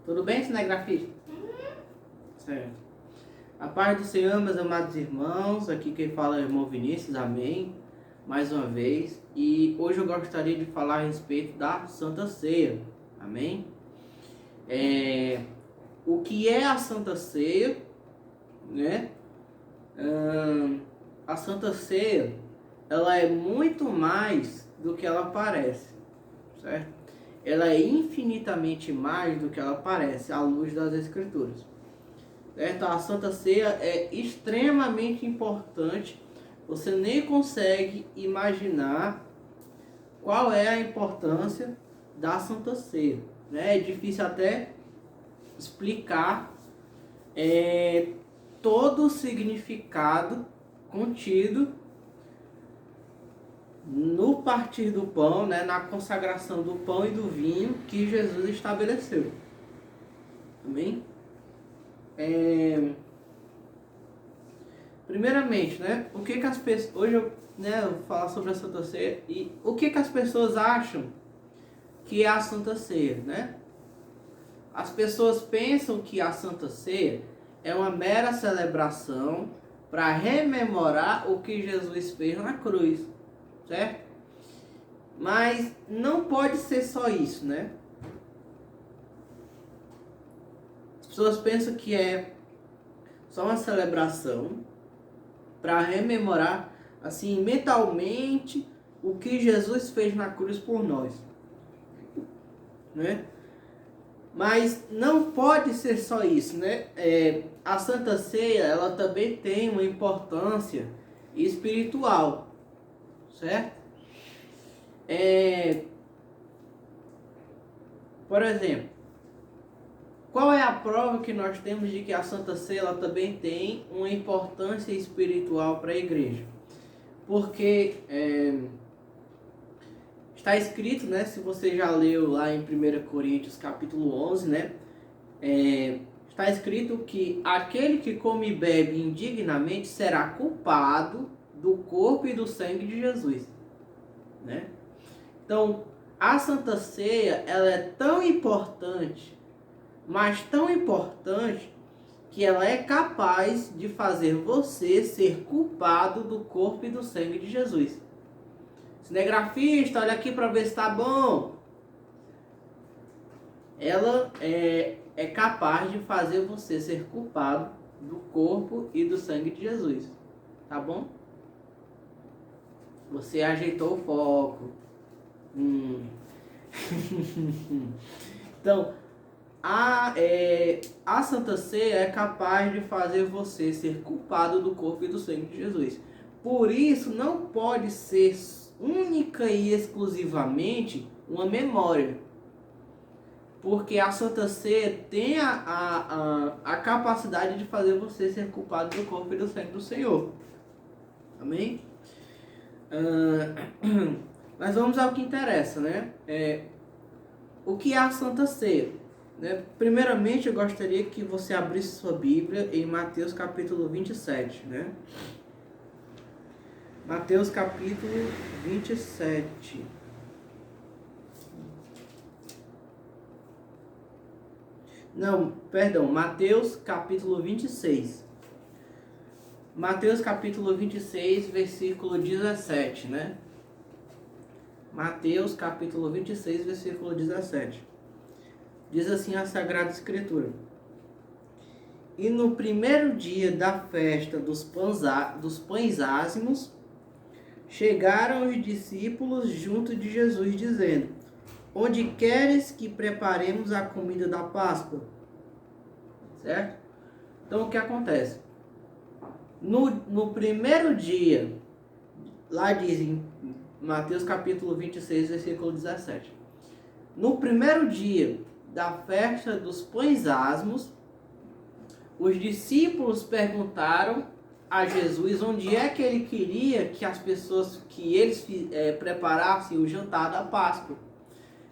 Tudo bem, cinegrafista? Certo. A paz do Senhor, meus amados irmãos. Aqui quem fala é o irmão Vinícius, amém. Mais uma vez. E hoje eu gostaria de falar a respeito da Santa Ceia, amém. O que é a Santa Ceia, né? A Santa Ceia, ela é muito mais do que ela parece, certo? Ela é infinitamente mais do que ela parece à luz das Escrituras. Certo? A Santa Ceia é extremamente importante. Você nem consegue imaginar qual é a importância da Santa Ceia, né? É difícil até explicar todo o significado contido no partir do pão, né? Na consagração do pão e do vinho que Jesus estabeleceu. Amém? Primeiramente, né? O que as pessoas... Hoje eu vou falar sobre a Santa Ceia e o que as pessoas acham que é a Santa Ceia, né? As pessoas pensam que a Santa Ceia é uma mera celebração para rememorar o que Jesus fez na cruz, certo? Mas não pode ser só isso, né? As pessoas pensam que é só uma celebração para rememorar, assim, mentalmente, o que Jesus fez na cruz por nós, né? Mas não pode ser só isso, né? A Santa Ceia, ela também tem uma importância espiritual, certo? Por exemplo, qual é a prova que nós temos de que a Santa Ceia ela também tem uma importância espiritual para a igreja? Porque está escrito, né? Se você já leu lá em 1 Coríntios capítulo 11, né? Está escrito que aquele que come e bebe indignamente será culpado do corpo e do sangue de Jesus, né? Então, a Santa Ceia, ela é tão importante, mas tão importante, que ela é capaz de fazer você ser culpado do corpo e do sangue de Jesus. Cinegrafista, olha aqui para ver se tá bom. Ela é capaz de fazer você ser culpado do corpo e do sangue de Jesus. Tá bom? Você ajeitou o foco. Então, a Santa Ceia é capaz de fazer você ser culpado do corpo e do sangue de Jesus. Por isso, não pode ser única e exclusivamente uma memória. Porque a Santa Ceia tem a capacidade de fazer você ser culpado do corpo e do sangue do Senhor. Amém? Mas vamos ao que interessa, né? O que é a Santa Ceia? Né? Primeiramente, eu gostaria que você abrisse sua Bíblia em Mateus capítulo 27, né? Mateus capítulo 27. Não, perdão, Mateus capítulo 26. Mateus capítulo 26, versículo 17, né? Mateus capítulo 26, versículo 17. Diz assim a Sagrada Escritura: E no primeiro dia da festa dos pães ázimos, chegaram os discípulos junto de Jesus, dizendo: Onde queres que preparemos a comida da Páscoa? Certo? Então o que acontece? No primeiro dia, lá diz em Mateus capítulo 26, versículo 17. No primeiro dia da festa dos pães ázimos, os discípulos perguntaram a Jesus onde é que ele queria que as pessoas, que eles preparassem o jantar da Páscoa.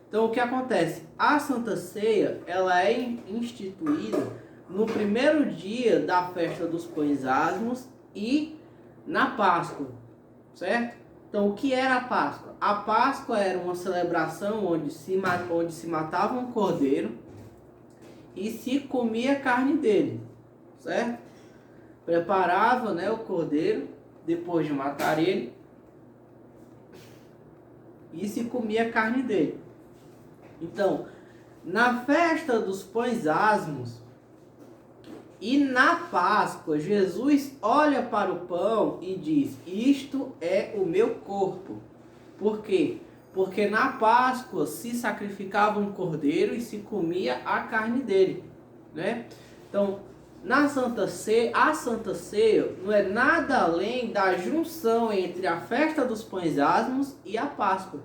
Então o que acontece? A Santa Ceia, ela é instituída no primeiro dia da festa dos pães ázimos e na Páscoa, certo? Então o que era a Páscoa? A Páscoa era uma celebração onde se matava um cordeiro e se comia a carne dele, certo? Preparava, né, o cordeiro, depois de matar ele, e se comia a carne dele. Então, na festa dos pães asmos e na Páscoa, Jesus olha para o pão e diz: isto é o meu corpo. Por quê? Porque na Páscoa se sacrificava um cordeiro e se comia a carne dele, né? Então, a Santa Ceia não é nada além da junção entre a festa dos pães asmos e a Páscoa.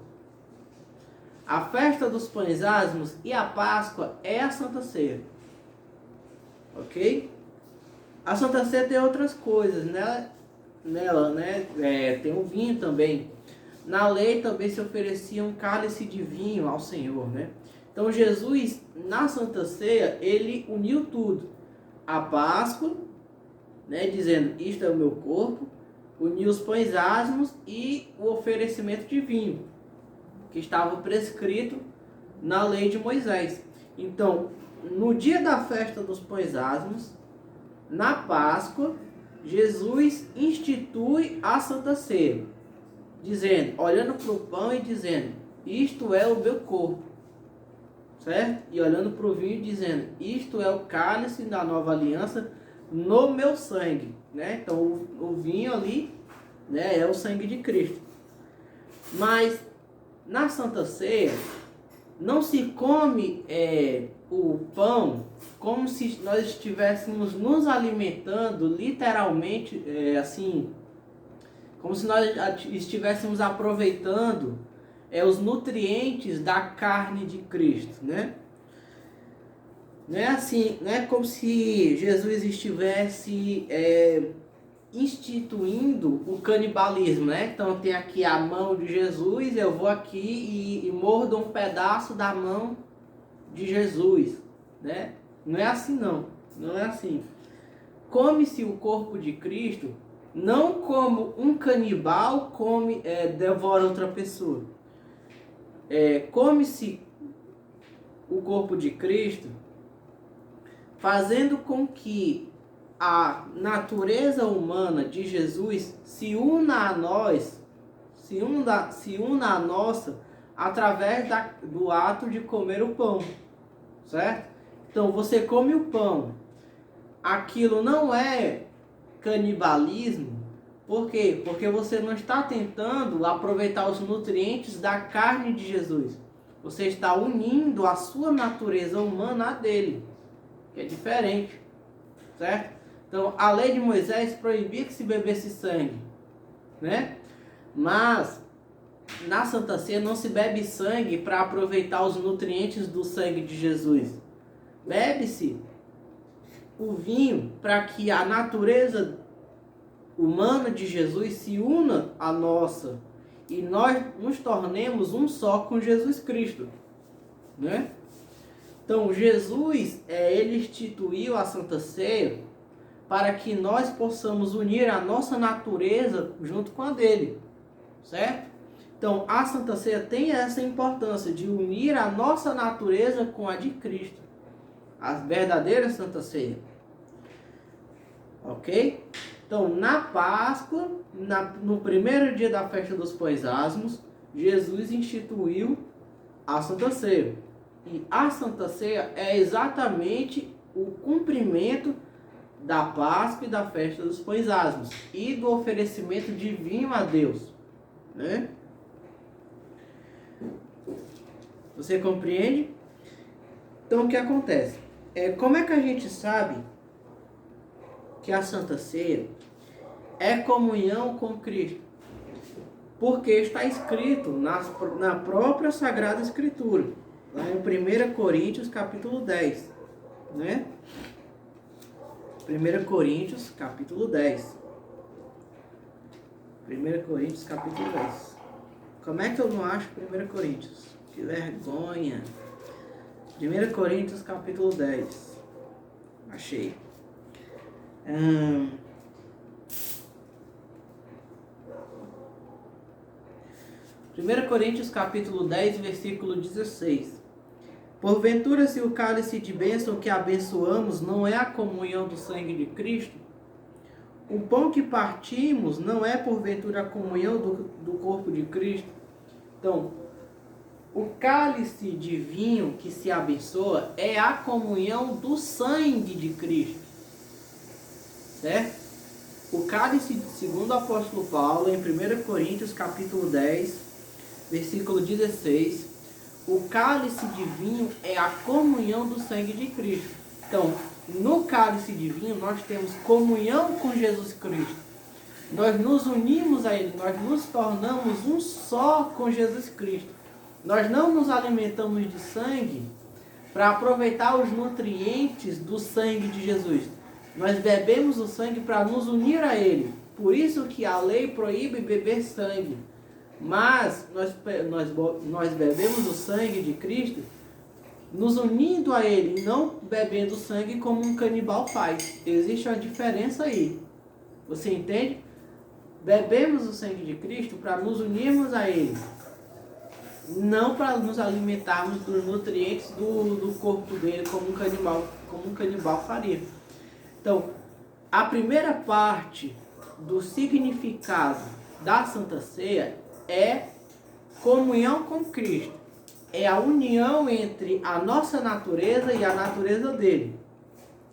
A festa dos pães asmos e a Páscoa é a Santa Ceia. Ok? A Santa Ceia tem outras coisas, né? Nela, né? Tem o vinho também. Na lei também se oferecia um cálice de vinho ao Senhor, né? Então Jesus, na Santa Ceia, ele uniu tudo. A Páscoa, né? Dizendo, isto é o meu corpo. Uniu os pães asmos e o oferecimento de vinho, que estava prescrito na lei de Moisés. Então, no dia da festa dos pães asmos, na Páscoa, Jesus institui a Santa Ceia, dizendo, olhando para o pão e dizendo, isto é o meu corpo, certo? E olhando para o vinho e dizendo, isto é o cálice da nova aliança no meu sangue, né? Então o vinho ali, né, é o sangue de Cristo. Mas na Santa Ceia não se come o pão como se nós estivéssemos nos alimentando literalmente, assim, como se nós estivéssemos aproveitando os nutrientes da carne de Cristo, né? Não é assim, não é como se Jesus estivesse instituindo o canibalismo, né? Então tem aqui a mão de Jesus, eu vou aqui e mordo um pedaço da mão de Jesus, né? Não é assim não, não é assim. Come-se o corpo de Cristo não como um canibal devora outra pessoa. Come-se o corpo de Cristo fazendo com que a natureza humana de Jesus se una a nós, se una a nossa, através do ato de comer o pão, certo? Então você come o pão, aquilo não é canibalismo. Por quê? Porque você não está tentando aproveitar os nutrientes da carne de Jesus. Você está unindo a sua natureza humana à dele, que é diferente, certo? Então, a lei de Moisés proibia que se bebesse sangue, né? Mas na Santa Ceia não se bebe sangue para aproveitar os nutrientes do sangue de Jesus. Bebe-se o vinho para que a natureza humana de Jesus se una à nossa e nós nos tornemos um só com Jesus Cristo, né? Então Jesus, ele instituiu a Santa Ceia para que nós possamos unir a nossa natureza junto com a dele, certo? Então a Santa Ceia tem essa importância de unir a nossa natureza com a de Cristo, a verdadeira Santa Ceia, ok? Então, na Páscoa, no primeiro dia da festa dos pães asmos, Jesus instituiu a Santa Ceia. E a Santa Ceia é exatamente o cumprimento da Páscoa e da festa dos pães asmos e do oferecimento de vinho a Deus, né? Você compreende? Então, o que acontece? Como é que a gente sabe que a Santa Ceia é comunhão com Cristo? Porque está escrito na própria Sagrada Escritura, lá em 1 Coríntios capítulo 10, né? 1 Coríntios capítulo 10. 1 Coríntios capítulo 10. Como é que eu não acho 1 Coríntios? Que vergonha! 1 Coríntios capítulo 10. Achei. 1 Coríntios capítulo 10, versículo 16. Porventura, se o cálice de bênção que abençoamos não é a comunhão do sangue de Cristo, o pão que partimos não é porventura a comunhão do corpo de Cristo? Então, o cálice de vinho que se abençoa é a comunhão do sangue de Cristo, certo? O cálice, segundo o apóstolo Paulo, em 1 Coríntios capítulo 10, versículo 16, o cálice de vinho é a comunhão do sangue de Cristo. Então, no cálice de vinho nós temos comunhão com Jesus Cristo. Nós nos unimos a Ele, nós nos tornamos um só com Jesus Cristo. Nós não nos alimentamos de sangue para aproveitar os nutrientes do sangue de Jesus. Nós bebemos o sangue para nos unir a Ele. Por isso que a lei proíbe beber sangue. Mas nós bebemos o sangue de Cristo nos unindo a Ele, não bebendo sangue como um canibal faz. Existe uma diferença aí. Você entende? Bebemos o sangue de Cristo para nos unirmos a Ele, não para nos alimentarmos dos nutrientes do corpo dele como um canibal faria. Então, a primeira parte do significado da Santa Ceia é comunhão com Cristo. É a união entre a nossa natureza e a natureza dele.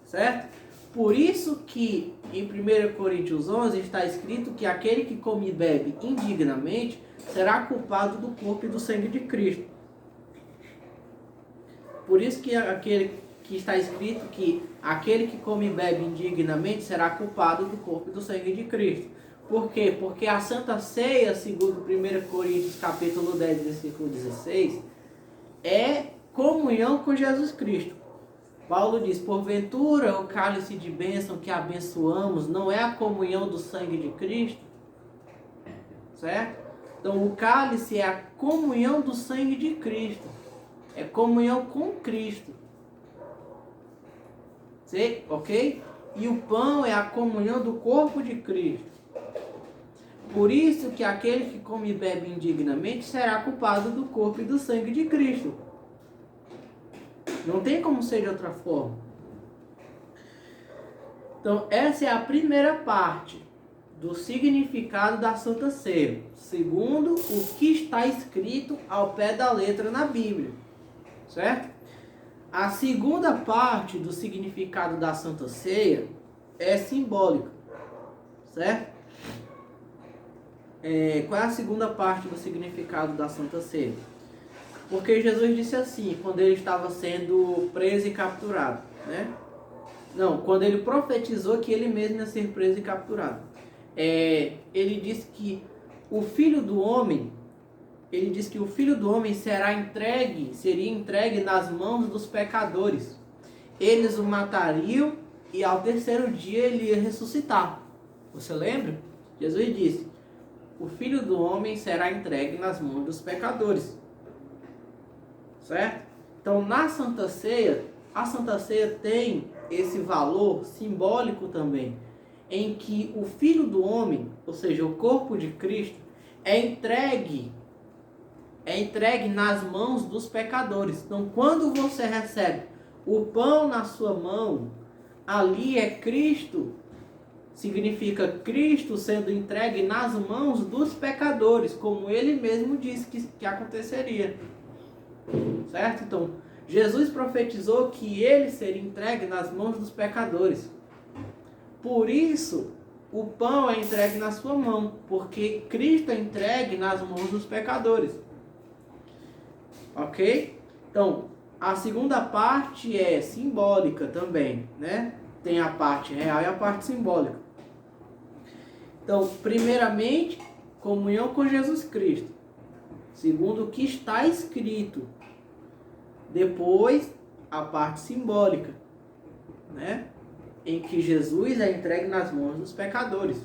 Certo? Por isso que em 1 Coríntios 11 está escrito que aquele que come e bebe indignamente será culpado do corpo e do sangue de Cristo. Por isso que aquele que está escrito que aquele que come e bebe indignamente será culpado do corpo e do sangue de Cristo. Por quê? Porque a Santa Ceia, segundo 1 Coríntios capítulo 10, versículo 16, é comunhão com Jesus Cristo. Paulo diz, porventura o cálice de bênção que abençoamos não é a comunhão do sangue de Cristo? Certo? Então o cálice é a comunhão do sangue de Cristo. É comunhão com Cristo. Sei? Ok? E o pão é a comunhão do corpo de Cristo. Por isso que aquele que come e bebe indignamente será culpado do corpo e do sangue de Cristo. Não tem como ser de outra forma. Então, essa é a primeira parte do significado da Santa Ceia, segundo o que está escrito ao pé da letra na Bíblia. Certo? A segunda parte do significado da Santa Ceia é simbólica. Certo? Qual é a segunda parte do significado da Santa Ceia? Porque Jesus disse assim, quando ele estava sendo preso e capturado, né? Não, quando ele profetizou que ele mesmo ia ser preso e capturado. Ele disse que o Filho do Homem, seria entregue nas mãos dos pecadores. Eles o matariam e ao terceiro dia ele ia ressuscitar. Você lembra? Jesus disse, o Filho do Homem será entregue nas mãos dos pecadores. Certo? Então, na Santa Ceia, a Santa Ceia tem esse valor simbólico também, em que o Filho do Homem, ou seja, o corpo de Cristo, é entregue nas mãos dos pecadores. Então, quando você recebe o pão na sua mão, ali é Cristo, significa Cristo sendo entregue nas mãos dos pecadores, como ele mesmo disse que aconteceria. Certo? Então, Jesus profetizou que ele seria entregue nas mãos dos pecadores. Por isso, o pão é entregue na sua mão, porque Cristo é entregue nas mãos dos pecadores. Ok? Então, a segunda parte é simbólica também, né? Tem a parte real e a parte simbólica. Então, primeiramente, comunhão com Jesus Cristo, segundo o que está escrito. Depois, a parte simbólica, né? Em que Jesus é entregue nas mãos dos pecadores.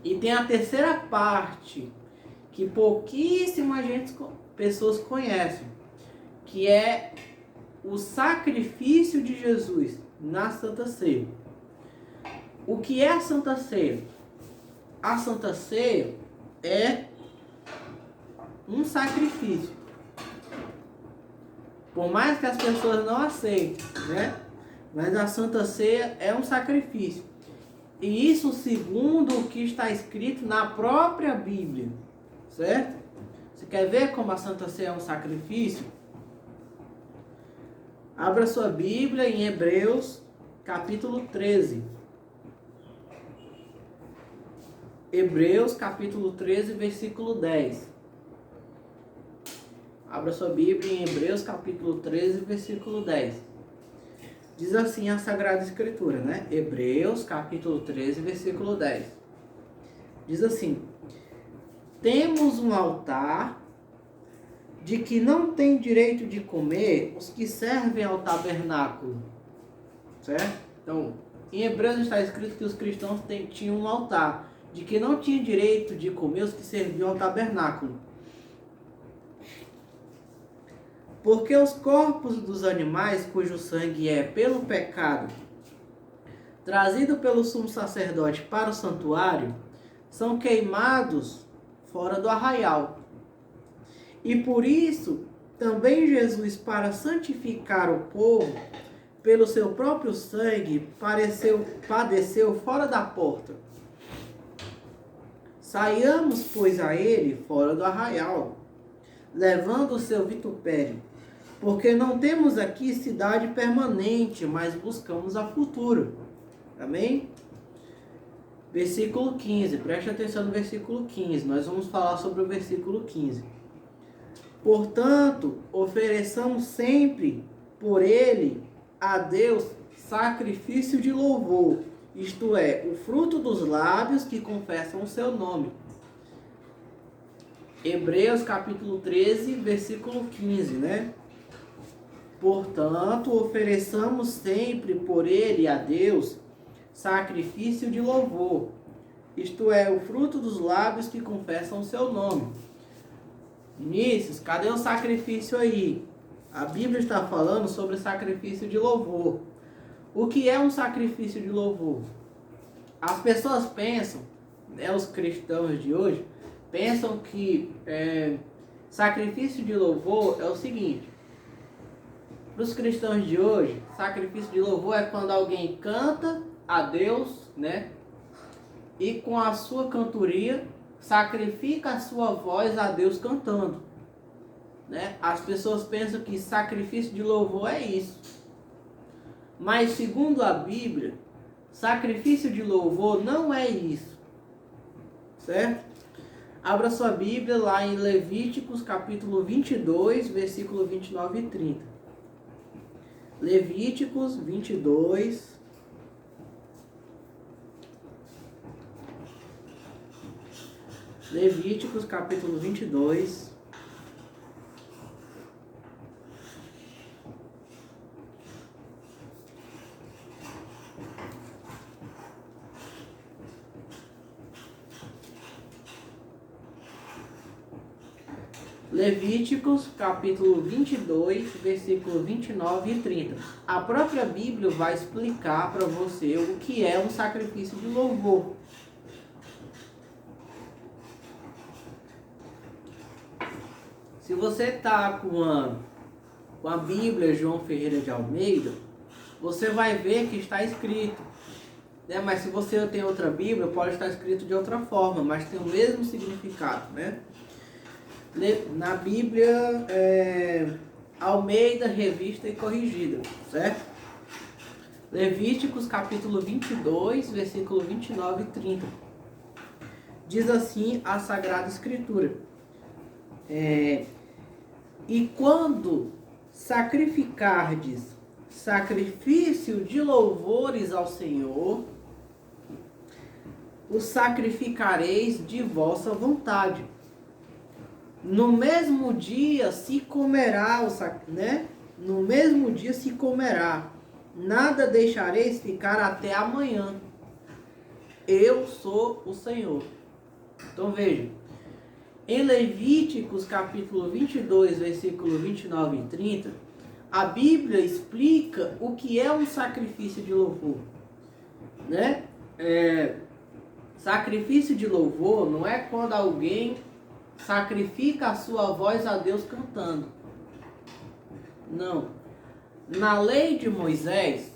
E tem a terceira parte, que pouquíssimas pessoas conhecem, que é o sacrifício de Jesus na Santa Ceia. O que é a Santa Ceia? A Santa Ceia é um sacrifício. Por mais que as pessoas não aceitem, né? Mas a Santa Ceia é um sacrifício. E isso segundo o que está escrito na própria Bíblia, certo? Você quer ver como a Santa Ceia é um sacrifício? Abra sua Bíblia em Hebreus, capítulo 13. Hebreus, capítulo 13, versículo 10. Abra sua Bíblia em Hebreus, capítulo 13, versículo 10. Diz assim a Sagrada Escritura, né? Hebreus, capítulo 13, versículo 10. Diz assim: temos um altar de que não tem direito de comer os que servem ao tabernáculo. Certo? Então, em Hebreus está escrito que os cristãos tinham um altar de que não tinha direito de comer os que serviam ao tabernáculo. Porque os corpos dos animais cujo sangue é pelo pecado trazido pelo sumo sacerdote para o santuário são queimados fora do arraial. E por isso também Jesus, para santificar o povo pelo seu próprio sangue, padeceu fora da porta. Saiamos, pois, a ele fora do arraial, levando o seu vitupério, porque não temos aqui cidade permanente, mas buscamos a futura. Amém? Versículo 15, preste atenção no versículo 15, nós vamos falar sobre o versículo 15. Portanto, ofereçamos sempre por ele a Deus sacrifício de louvor, isto é, o fruto dos lábios que confessam o seu nome. Hebreus capítulo 13, versículo 15, né? Portanto, ofereçamos sempre por ele a Deus sacrifício de louvor, isto é, o fruto dos lábios que confessam o seu nome. Vinícius, cadê o sacrifício aí? A Bíblia está falando sobre sacrifício de louvor. O que é um sacrifício de louvor? As pessoas pensam, né, os cristãos de hoje, pensam que sacrifício de louvor é o seguinte. Para os cristãos de hoje, sacrifício de louvor é quando alguém canta a Deus, né? E com a sua cantoria sacrifica a sua voz a Deus cantando, né? As pessoas pensam que sacrifício de louvor é isso. Mas segundo a Bíblia, sacrifício de louvor não é isso. Certo? Abra sua Bíblia lá em Levíticos capítulo 22, versículo 29 e 30. Levíticos 22, Levíticos capítulo 22, Levíticos capítulo 22, versículo 29 e 30. A própria Bíblia vai explicar para você o que é um sacrifício de louvor. Se você está com a Bíblia João Ferreira de Almeida, você vai ver que está escrito, né? Mas se você tem outra Bíblia, pode estar escrito de outra forma, mas tem o mesmo significado, né? Na Bíblia Almeida, Revista e Corrigida, certo? Levíticos capítulo 22, versículo 29 e 30. Diz assim a Sagrada Escritura: e quando sacrificardes sacrifício de louvores ao Senhor, o sacrificareis de vossa vontade. No mesmo dia se comerá, né? No mesmo dia se comerá. Nada deixareis ficar até amanhã. Eu sou o Senhor. Então veja. Em Levíticos capítulo 22, versículo 29 e 30, a Bíblia explica o que é um sacrifício de louvor, né? Sacrifício de louvor não é quando alguém sacrifica a sua voz a Deus cantando. Não. Na lei de Moisés,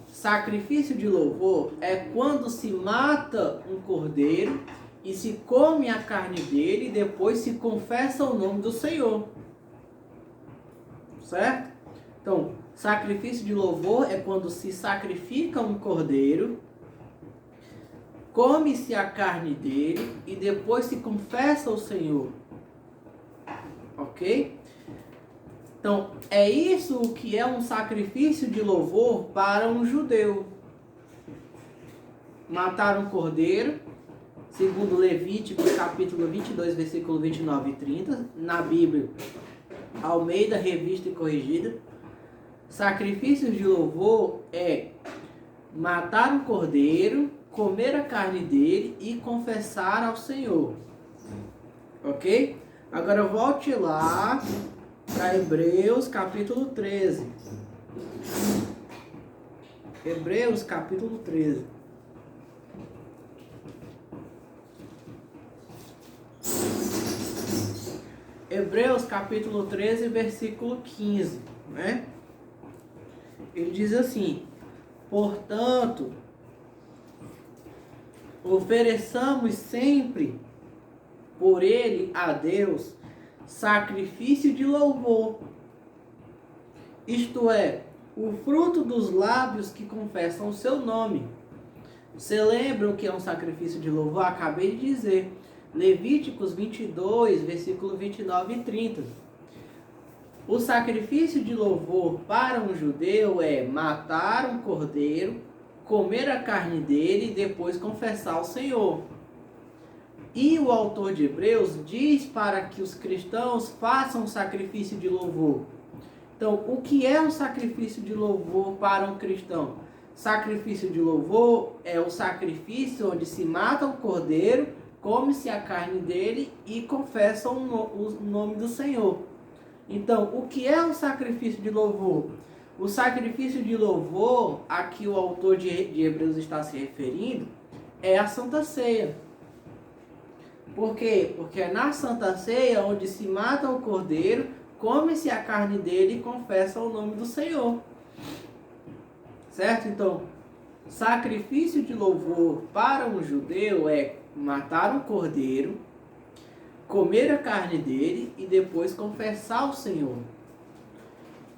sacrifício de louvor é quando se mata um cordeiro e se come a carne dele e depois se confessa o nome do Senhor. Certo? Então, sacrifício de louvor é quando se sacrifica um cordeiro, come-se a carne dele e depois se confessa o Senhor. Ok? Então, é isso o que é um sacrifício de louvor para um judeu. Matar um cordeiro, segundo Levíticos capítulo 22, versículo 29 e 30, na Bíblia, Almeida, Revista e Corrigida. Sacrifício de louvor é matar um cordeiro, comer a carne dele e confessar ao Senhor. Ok? Agora volte lá para Hebreus capítulo 13. Hebreus capítulo 13. Hebreus capítulo 13, versículo 15, né? Ele diz assim: portanto, ofereçamos sempre por ele a Deus sacrifício de louvor, isto é, o fruto dos lábios que confessam o seu nome. Você lembra o que é um sacrifício de louvor? Acabei de dizer. Levíticos 22, versículo 29 e 30. O sacrifício de louvor para um judeu é matar um cordeiro, comer a carne dele e depois confessar ao Senhor. E o autor de Hebreus diz para que os cristãos façam sacrifício de louvor. Então, o que é um sacrifício de louvor para um cristão? Sacrifício de louvor é o sacrifício onde se mata um cordeiro, come-se a carne dele e confessa o nome do Senhor. Então, o que é um sacrifício de louvor? O sacrifício de louvor, a que o autor de Hebreus está se referindo, é a Santa Ceia. Por quê? Porque é na Santa Ceia onde se mata o cordeiro, come-se a carne dele e confessa o nome do Senhor. Certo? Então, sacrifício de louvor para um judeu é matar um cordeiro, comer a carne dele e depois confessar o Senhor.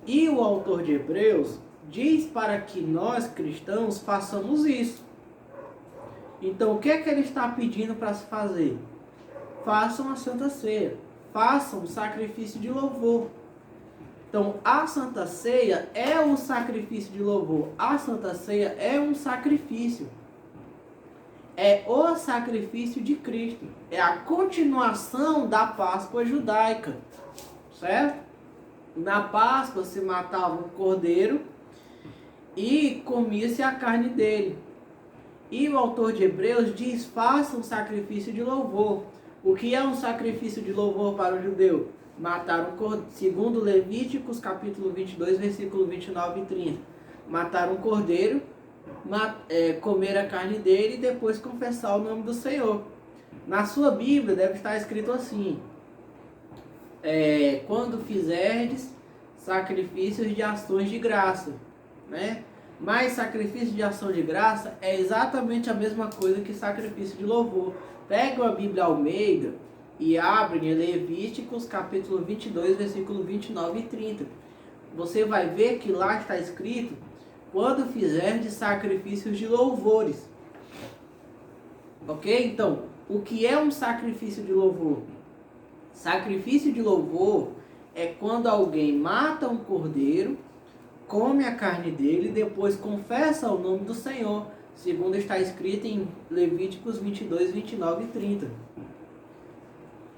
E o autor de Hebreus diz para que nós cristãos façamos isso. Então, o que é que ele está pedindo para se fazer? Façam a Santa Ceia, façam o sacrifício de louvor. Então, a Santa Ceia é um sacrifício de louvor. A Santa Ceia é um sacrifício. É o sacrifício de Cristo. É a continuação da Páscoa judaica. Certo? Na Páscoa se matava um cordeiro e comia-se a carne dele. E o autor de Hebreus diz: faça um sacrifício de louvor. O que é um sacrifício de louvor para o judeu? Matar um cordeiro, segundo Levíticos capítulo 22, versículo 29 e 30. Matar um cordeiro, comer a carne dele e depois confessar o nome do Senhor. Na sua Bíblia deve estar escrito assim: quando fizerdes sacrifícios de ações de graça, né? Mas sacrifício de ação de graça é exatamente a mesma coisa que sacrifício de louvor. Pega a Bíblia Almeida e abre em Levíticos capítulo 22, versículo 29 e 30. Você vai ver que lá está escrito: quando fizerdes sacrifícios de louvores. Ok? Então, o que é um sacrifício de louvor? Sacrifício de louvor é quando alguém mata um cordeiro, come a carne dele e depois confessa o nome do Senhor, segundo está escrito em Levíticos 22, 29 e 30.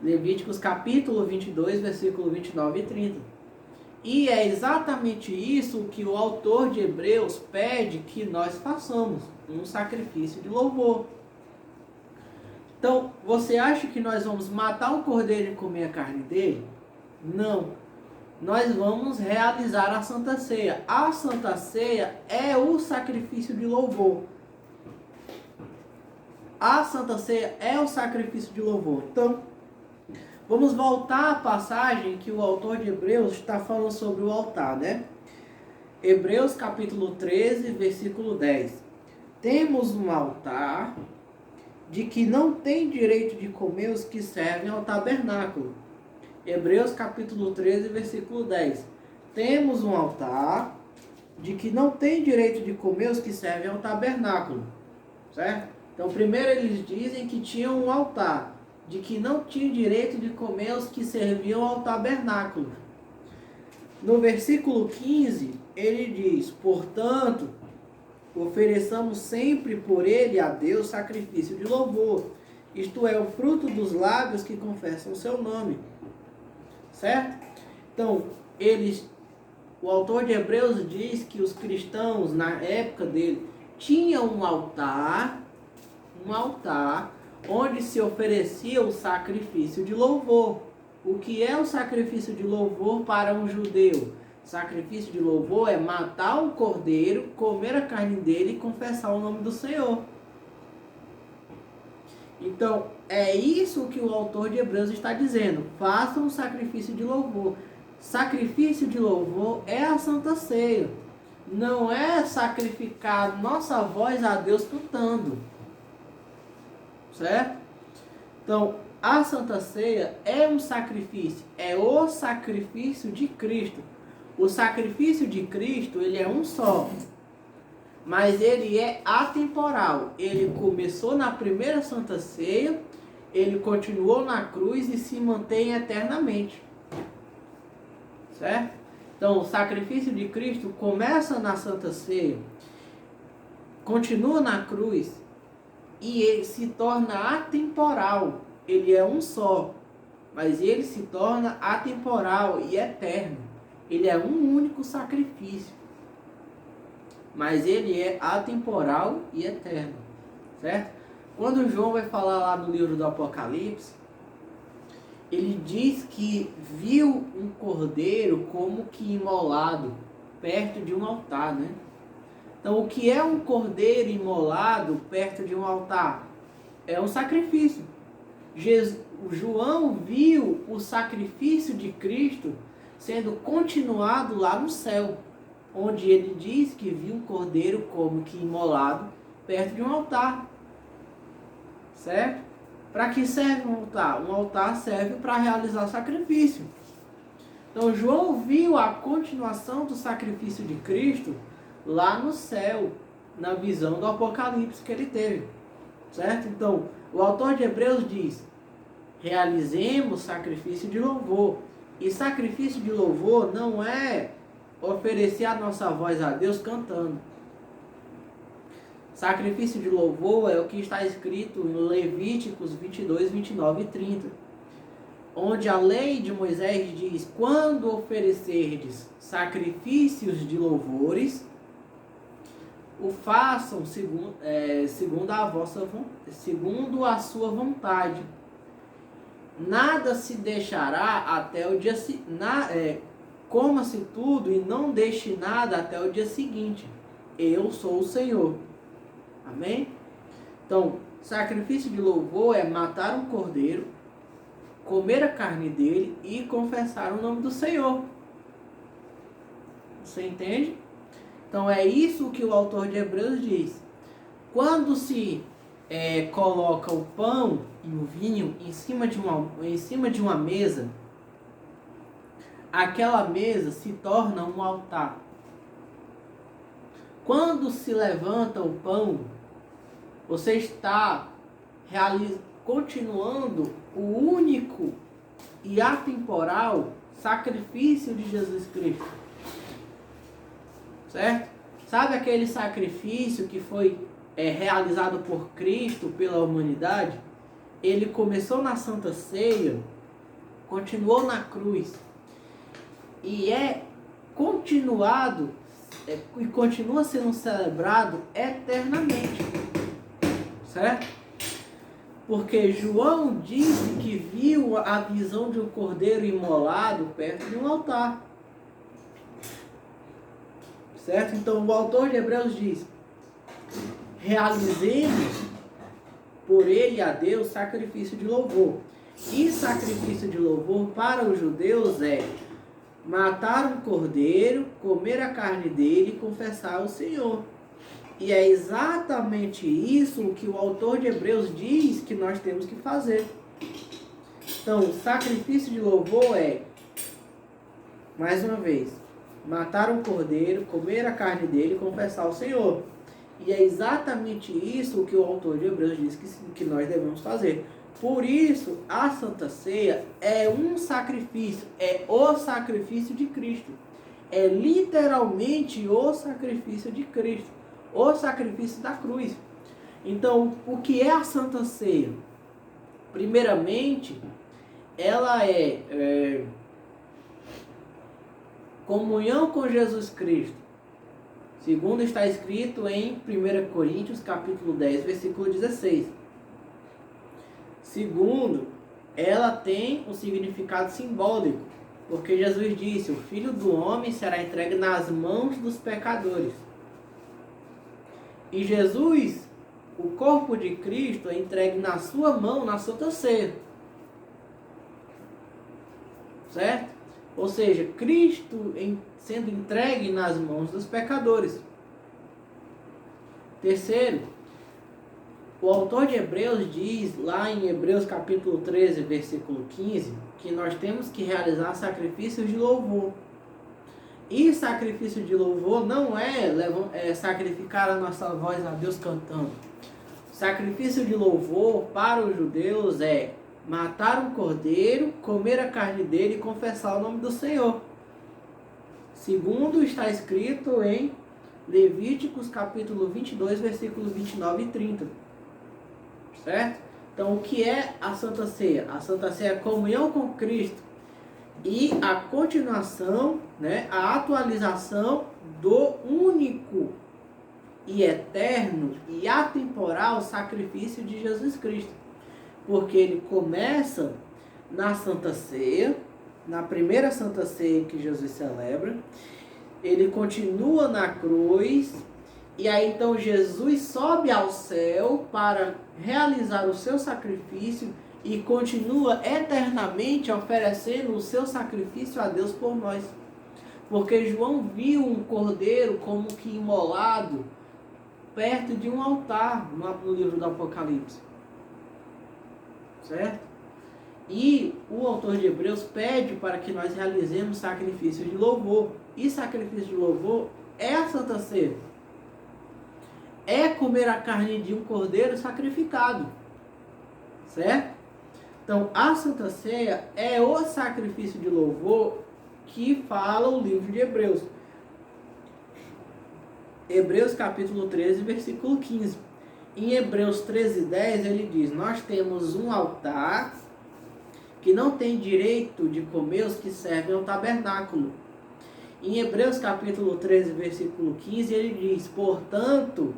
Levíticos capítulo 22, versículo 29 e 30. E é exatamente isso que o autor de Hebreus pede que nós façamos, um sacrifício de louvor. Então, você acha que nós vamos matar um cordeiro e comer a carne dele? Não. Nós vamos realizar a Santa Ceia. A Santa Ceia é o sacrifício de louvor. A Santa Ceia é o sacrifício de louvor. Então, Vamos voltar à passagem que o autor de Hebreus está falando sobre o altar, né? Hebreus capítulo 13, versículo 10. Temos um altar de que não tem direito de comer os que servem ao tabernáculo. Hebreus capítulo 13, versículo 10. Temos um altar de que não tem direito de comer os que servem ao tabernáculo. Certo? Então, primeiro eles dizem que tinham um altar, de que não tinha direito de comer os que serviam ao tabernáculo. No versículo 15, ele diz: portanto, ofereçamos sempre por ele a Deus sacrifício de louvor, isto é, o fruto dos lábios que confessam o seu nome. Certo? Então, o autor de Hebreus diz que os cristãos, na época dele, tinham um altar onde se oferecia o sacrifício de louvor. O que é o sacrifício de louvor para um judeu? Sacrifício de louvor é matar um cordeiro, comer a carne dele e confessar o nome do Senhor. Então, é isso que o autor de Hebreus está dizendo. Façam um sacrifício de louvor. Sacrifício de louvor é a Santa Ceia. Não é sacrificar nossa voz a Deus cantando. Certo? Então, a Santa Ceia é um sacrifício. É o sacrifício de Cristo. O sacrifício de Cristo, ele é um só. Mas ele é atemporal. Ele começou na primeira Santa Ceia, ele continuou na cruz e se mantém eternamente. Certo? Então, o sacrifício de Cristo começa na Santa Ceia, continua na cruz e ele se torna atemporal. Ele é um só, mas ele se torna atemporal e eterno. Ele é um único sacrifício, mas ele é atemporal e eterno, certo? Quando João vai falar lá no livro do Apocalipse, ele diz que viu um cordeiro como que imolado perto de um altar, né? Então, o que é um cordeiro imolado perto de um altar? É um sacrifício. João viu o sacrifício de Cristo sendo continuado lá no céu, onde ele diz que viu um cordeiro como que imolado perto de um altar. Certo? Para que serve um altar? Um altar serve para realizar sacrifício. Então João viu a continuação do sacrifício de Cristo lá no céu, na visão do Apocalipse que ele teve. Certo? Então, o autor de Hebreus diz: realizemos sacrifício de louvor. E sacrifício de louvor não é oferecer a nossa voz a Deus cantando. Sacrifício de louvor é o que está escrito em Levíticos 22, 29 e 30. Onde a lei de Moisés diz: quando oferecerdes sacrifícios de louvores, o façam segundo a sua vontade. Nada se deixará até o dia coma-se tudo e não deixe nada até o dia seguinte. Eu sou o Senhor. Amém? Então, sacrifício de louvor é matar um cordeiro, comer a carne dele e confessar o nome do Senhor. Você entende? Então é isso que o autor de Hebreus diz. Quando se coloca o pão e o vinho em cima de uma mesa, aquela mesa se torna um altar. Quando se levanta o pão, você está continuando o único e atemporal sacrifício de Jesus Cristo. Certo? Sabe aquele sacrifício que foi realizado por Cristo pela humanidade? Ele começou na Santa Ceia, continuou na cruz e continuado e continua sendo celebrado eternamente. Certo? Porque João disse que viu a visão de um cordeiro imolado perto de um altar. Certo? Então o autor de Hebreus diz: realizemos por ele a Deus sacrifício de louvor. E sacrifício de louvor para os judeus é matar um cordeiro, comer a carne dele e confessar ao Senhor. E é exatamente isso que o autor de Hebreus diz que nós temos que fazer. Então, o sacrifício de louvor é, mais uma vez, matar um cordeiro, comer a carne dele e confessar ao Senhor. E é exatamente isso que o autor de Hebreus diz que nós devemos fazer. Por isso, a Santa Ceia é um sacrifício, é o sacrifício de Cristo. É literalmente o sacrifício de Cristo, o sacrifício da cruz. Então, o que é a Santa Ceia? Primeiramente, ela é comunhão com Jesus Cristo, segundo está escrito em 1 Coríntios capítulo 10, versículo 16. Segundo, ela tem um significado simbólico, porque Jesus disse, o Filho do Homem será entregue nas mãos dos pecadores. E Jesus, o corpo de Cristo, é entregue na sua mão, na Santa Ceia. Certo? Ou seja, Cristo sendo entregue nas mãos dos pecadores. Terceiro, o autor de Hebreus diz lá em Hebreus capítulo 13, versículo 15, que nós temos que realizar sacrifícios de louvor. E sacrifício de louvor não é sacrificar a nossa voz a Deus cantando. Sacrifício de louvor para os judeus é matar um cordeiro, comer a carne dele e confessar o nome do Senhor. Segundo está escrito em Levíticos capítulo 22, versículos 29 e 30. Certo? Então, o que é a Santa Ceia? A Santa Ceia é a comunhão com Cristo e a continuação, a atualização do único e eterno e atemporal sacrifício de Jesus Cristo. Porque ele começa na Santa Ceia, na primeira Santa Ceia que Jesus celebra, ele continua na cruz, e aí então Jesus sobe ao céu para realizar o seu sacrifício e continua eternamente oferecendo o seu sacrifício a Deus por nós. Porque João viu um cordeiro como que imolado perto de um altar no livro do Apocalipse. Certo? E o autor de Hebreus pede para que nós realizemos sacrifício de louvor. E sacrifício de louvor é a Santa Ceia. É comer a carne de um cordeiro sacrificado. Certo? Então, a Santa Ceia é o sacrifício de louvor que fala o livro de Hebreus. Hebreus capítulo 13, versículo 15. Em Hebreus 13, 10, ele diz, nós temos um altar que não tem direito de comer os que servem ao tabernáculo. Em Hebreus capítulo 13, versículo 15, ele diz, portanto,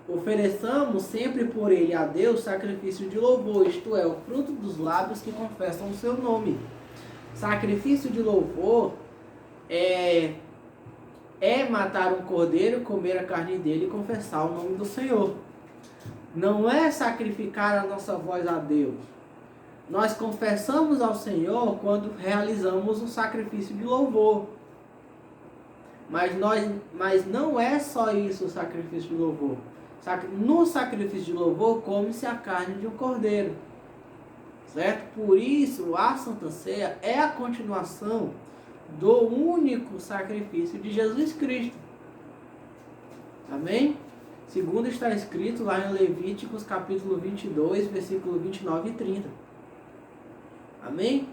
ofereçamos sempre por ele a Deus sacrifício de louvor, isto é, o fruto dos lábios que confessam o seu nome. Sacrifício de louvor é matar um cordeiro, comer a carne dele e confessar o nome do Senhor. Não é sacrificar a nossa voz a Deus. Nós confessamos ao Senhor quando realizamos um sacrifício de louvor. Mas não é só isso o sacrifício de louvor. No sacrifício de louvor come-se a carne de um cordeiro. Certo? Por isso, a Santa Ceia é a continuação do único sacrifício de Jesus Cristo. Amém? Segundo está escrito lá em Levíticos capítulo 22, versículo 29 e 30. Amém?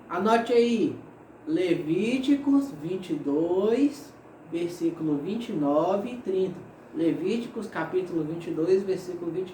Anote aí. Levíticos 22, versículo 29 e 30. Levíticos capítulo 22, versículo 29.